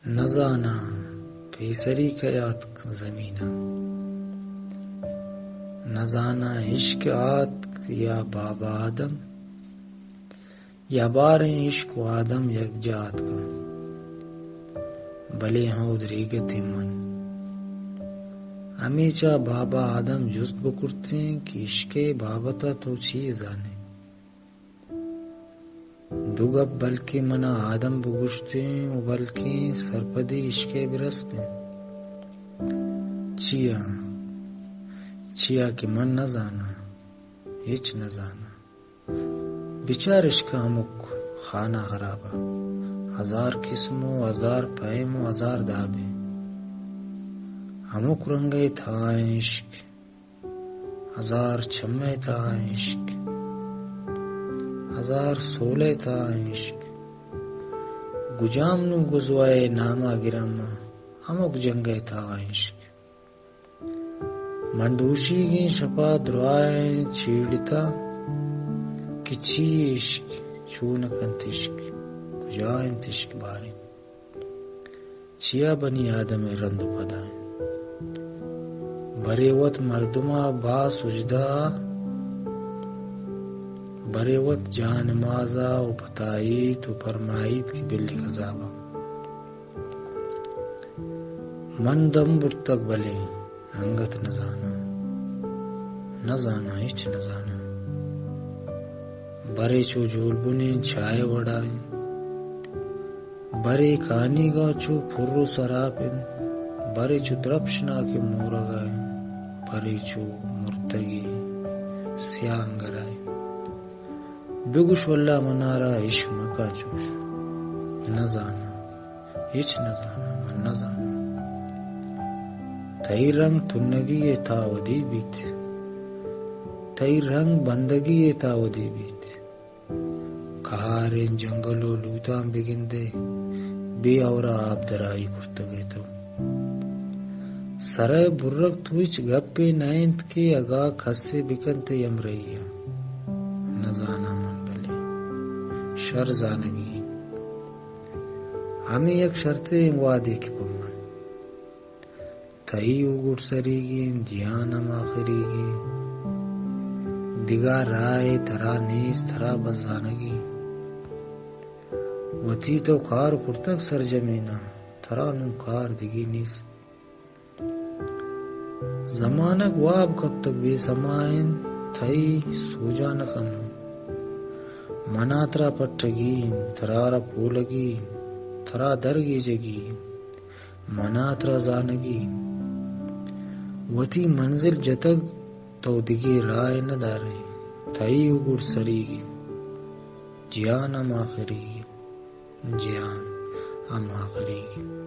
نزانا پیسری کیات زمینہ، نزانا عشق آت یا بابا آدم، یا باریں عشق و آدم یک جات کا، بلے ہوں دریگت من ہمیشہ بابا آدم جست بکرتے ہیں کہ عشق بابتا تو چیز آنے دوگب بلکہ منا آدم بگشتے ہیں و بلکہ سرپدی عشق برستے ہیں چیا کہ من نہ زانا ہچ نہ زانا بچار عشق ہمک خانہ خرابہ، ہزار قسم و ہزار پہم و ہزار دابے، ہمک رنگے تھا عشق ہزار چھمے تھا عشق، ہزار سولے تھا عشق، گجام نو گزوائے ناما گرما ہمک جنگے تھا عشق، مندوشی کی شپا دعائیں چھیڑتا کہ چی عشق چونکن تشک کجائیں تشک باریں، چیا بنی آدم رند پدائیں برے وط مردمہ با سجدہ، برے وط جان مازا و بتائیت و فرمائیت کی بلی خزابہ، من دم برتک بلے انگت نزانا ہچ نزانا، برے چو جھول بنے چھائے وڑائیں، برے کانی گا چو پھرو سراپن، برے چو درپشنا کے مورگائیں، برے چو مرتگی سیانگرائیں، بگوش واللہ منارا عشق مکا چوش، نزانا ہچ نزانا من نزانا، تئی رنگ تنگی تا ودی بیت، تئی رنگ بندگی تا ودی بیت، کہاریں جنگلو لوتاں بگندے بے اورا آب درائی کرتگے تو، سرائے برک توچ گپے نائنت کے اگا کھسے بکنتے یم رہی نزانا من بلے شر زانگی، ہمیں یک شرطے وعدے کی پمن، تئی اگڑ سریگی جیان ہم آخریگی، دگا رائے ترا نیز ترا بزانگی، وتی تو کار کرتک سرجمینا ترا نو کار دگی نیس، زمانک واب کب تک بے سمائن تھئی سوجا نکنو، منا ترا پٹگین ترا را پولگی ترا درگی جگی، منا ترا زانگی، وتی منزل جتگ تو دگی رائے نہ دارے، تھئی اگڑ سریگی جیان ہم آخریگی، جیان ہم آخریگی۔